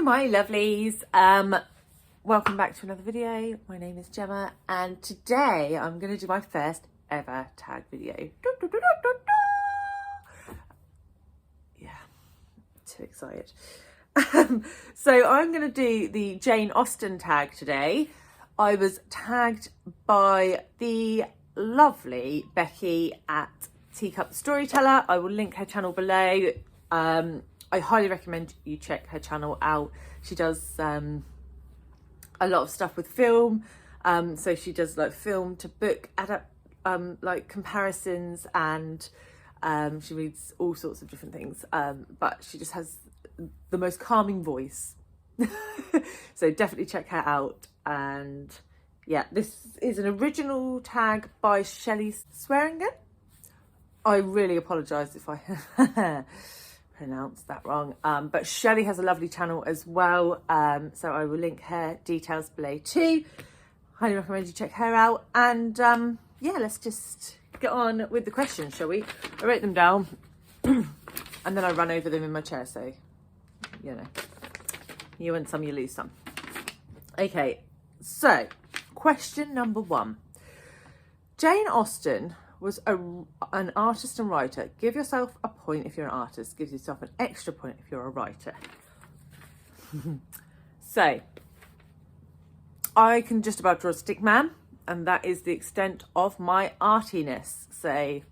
my lovelies, welcome back to another video. My name is Gemma and today I'm going to do my first ever tag video. Yeah, too excited. So I'm going to do the Jane Austen tag today. I was tagged by the lovely Becky at Teacup Storyteller. I will link her channel below. I highly recommend you check her channel out. She does a lot of stuff with film. So she does like film to book like comparisons, and she reads all sorts of different things. But she just has the most calming voice. So definitely check her out. And yeah, this is an original tag by Shelley Swearingen. I really apologise if I pronounced that wrong, but Shelley has a lovely channel as well, so I will link her details below too. Highly recommend you check her out. And yeah, let's just get on with the questions, shall we? I wrote them down and then I run over them in my chair, so you know, you win some, you lose some. Okay, so question number 1. Jane Austen was an artist and writer. Give yourself a point if you're an artist. Give yourself an extra point if you're a writer. So, I can just about draw a stick man, and that is the extent of my artiness. So,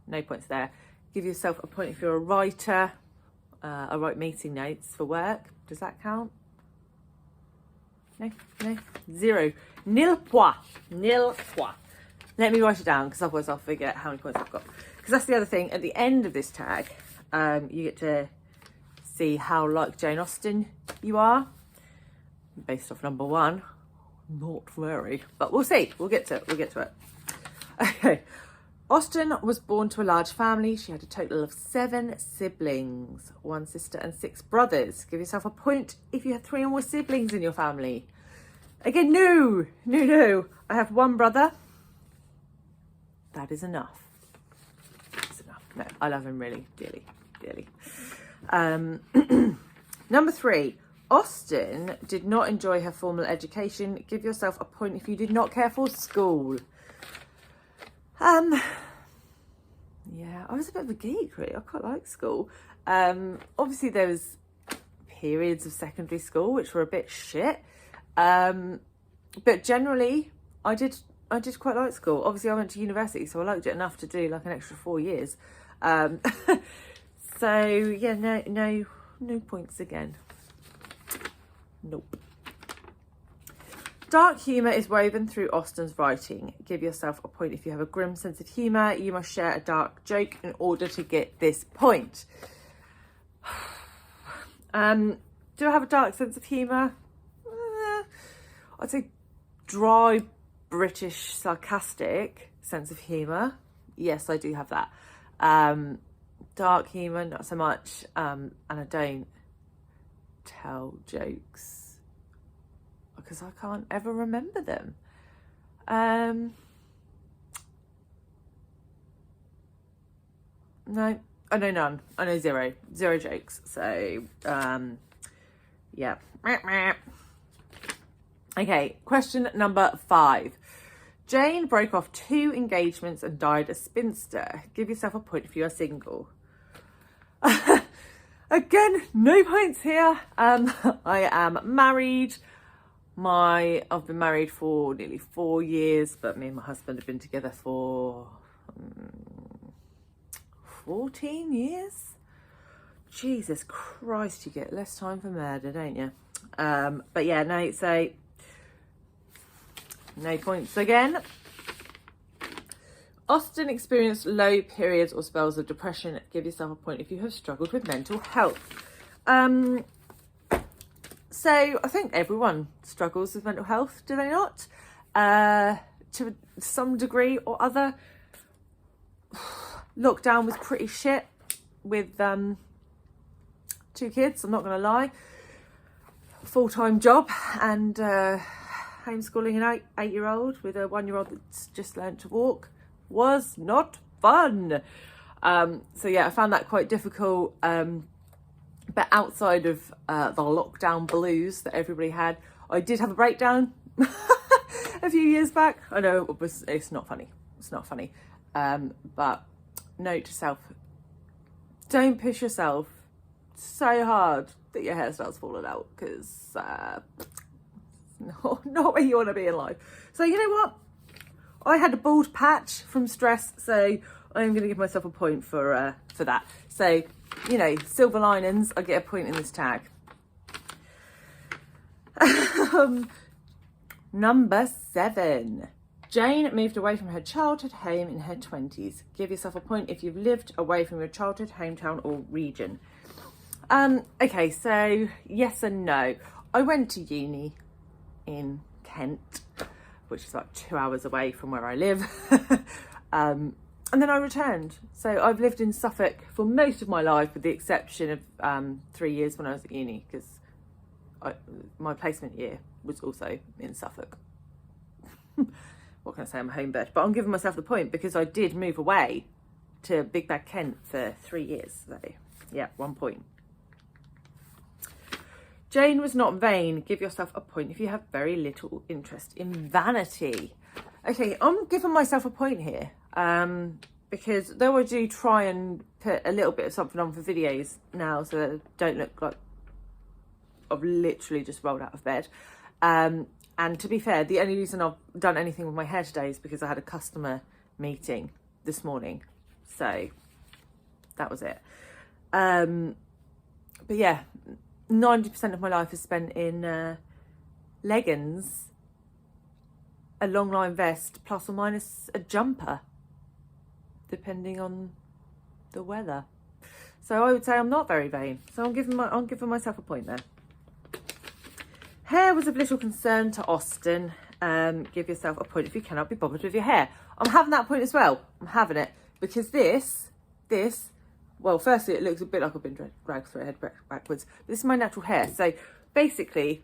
no points there. Give yourself a point if you're a writer. I write meeting notes for work. Does that count? No, no, 0. Nil point. Nil point. Let me write it down, because otherwise I'll forget how many points I've got. Because that's the other thing. At the end of this tag, you get to see how like Jane Austen you are. Based off number 1. Not very. But we'll see. We'll get to it. We'll get to it. Okay. Austen was born to a large family. She had a total of 7 siblings. 1 sister and 6 brothers. Give yourself a point if you have 3 or more siblings in your family. Again, no. No, no. I have 1 brother. That is enough. That's enough. No, I love him really dearly, dearly. Number 3. Austen did not enjoy her formal education. Give yourself a point if you did not care for school. Yeah, I was a bit of a geek, really. I quite like school. Obviously, there was periods of secondary school which were a bit shit. But generally, I did quite like school. Obviously, I went to university, so I liked it enough to do like an extra 4 years. So yeah, no points again. Nope. Dark humour is woven through Austen's writing. Give yourself a point if you have a grim sense of humour. You must share a dark joke in order to get this point. Do I have a dark sense of humour? I'd say dry, British, sarcastic sense of humour. Yes, I do have that. Dark humour, not so much. And I don't tell jokes because I can't ever remember them. No, I know none. I know 0 jokes. So, yeah. Okay, question number 5. Jane broke off 2 engagements and died a spinster. Give yourself a point if you are single. Again, no points here. I am married. I've been married for nearly 4 years, but me and my husband have been together for 14 years. Jesus Christ, you get less time for murder, don't you? But yeah, no, so no points again. Austen experienced low periods or spells of depression. Give yourself a point if you have struggled with mental health. So I think everyone struggles with mental health, do they not? To some degree or other. Lockdown was pretty shit with 2 kids, I'm not going to lie. Full-time job and homeschooling an 8-year-old with a 1-year-old that's just learnt to walk was not fun. So yeah, I found that quite difficult. But outside of the lockdown blues that everybody had, I did have a breakdown a few years back. I know it's not funny. It's not funny. But note to self, don't push yourself so hard that your hair starts falling out, because not where you want to be in life. So you know what? I had a bald patch from stress, so I'm going to give myself a point for that. So, you know, silver linings, I get a point in this tag. Number 7. Jane moved away from her childhood home in her 20s. Give yourself a point if you've lived away from your childhood hometown or region. Okay, so yes and no. I went to uni in Kent, which is about 2 hours away from where I live. And then I returned. So I've lived in Suffolk for most of my life, with the exception of 3 years when I was at uni, because my placement year was also in Suffolk. What can I say? I'm a home bird. But I'm giving myself the point because I did move away to Big Bad Kent for 3 years. So yeah, 1 point. Jane was not vain. Give yourself a point if you have very little interest in vanity. Okay, I'm giving myself a point here. Because though I do try and put a little bit of something on for videos now, so that I don't look like I've literally just rolled out of bed. And to be fair, the only reason I've done anything with my hair today is because I had a customer meeting this morning. So that was it. But yeah, 90% of my life is spent in leggings, a long line vest, plus or minus a jumper, depending on the weather. So I would say I'm not very vain. So I'm giving myself a point there. Hair was of little concern to Austen. Give yourself a point if you cannot be bothered with your hair. I'm having that point as well. I'm having it because this, well, firstly, it looks a bit like I've been dragged through a head backwards. This is my natural hair. So basically,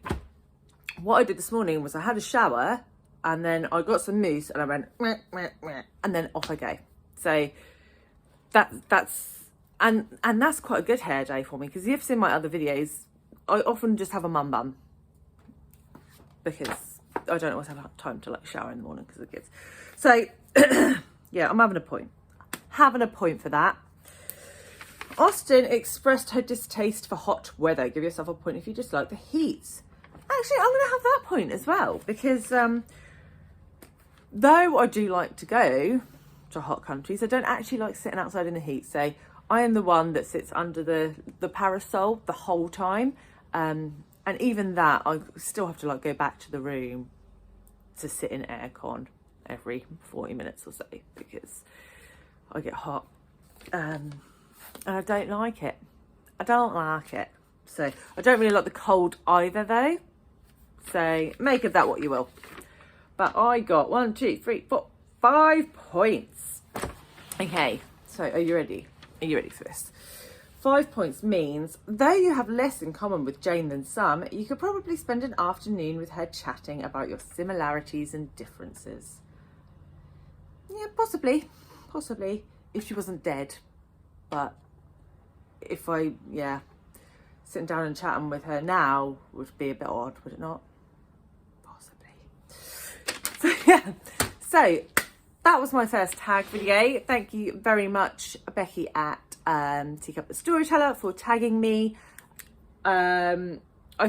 what I did this morning was I had a shower and then I got some mousse and I went, meh, meh, meh, and then off I go. So that's quite a good hair day for me, because you've seen my other videos. I often just have a mum bun because I don't always have time to like shower in the morning because of the kids. So yeah, I'm having a point. Having a point for that. Austen expressed her distaste for hot weather. Give yourself a point if you dislike the heat. Actually, I'm going to have that point as well, because though I do like to go to hot countries, I don't actually like sitting outside in the heat. So I am the one that sits under the parasol the whole time. And even that, I still have to like go back to the room to sit in aircon every 40 minutes or so, because I get hot. And I don't like it. I don't like it. So I don't really like the cold either though. So make of that what you will. But I got 1, 2, 3, 4, 5 points. Okay, so are you ready? Are you ready for this? 5 points means, though you have less in common with Jane than some, you could probably spend an afternoon with her chatting about your similarities and differences. Yeah, possibly, if she wasn't dead. But if sitting down and chatting with her now would be a bit odd, would it not? Possibly. So yeah, so that was my first tag video. Thank you very much, Becky at Teacup the Storyteller, for tagging me. I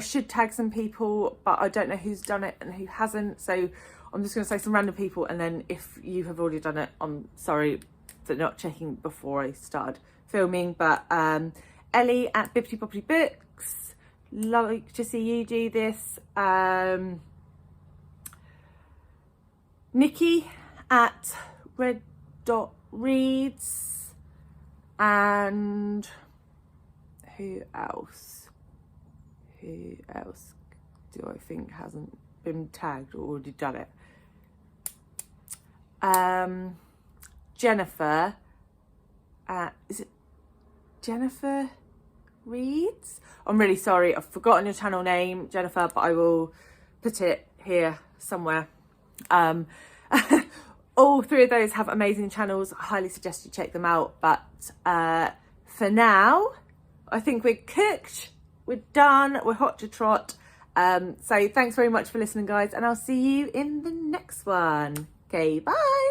should tag some people, but I don't know who's done it and who hasn't, so I'm just going to say some random people, and then if you have already done it, I'm sorry for not checking before I started filming. But Ellie at Bibbidi Bobbidi Books, like to see you do this. Nikki at Red Dot Reads. And who else do I think hasn't been tagged or already done it? Jennifer, is it Jennifer Reads? I'm really sorry, I've forgotten your channel name, Jennifer, but I will put it here somewhere. All 3 of those have amazing channels. I highly suggest you check them out. But for now, I think we're cooked, we're done, we're hot to trot. So thanks very much for listening, guys, and I'll see you in the next one. Okay, bye.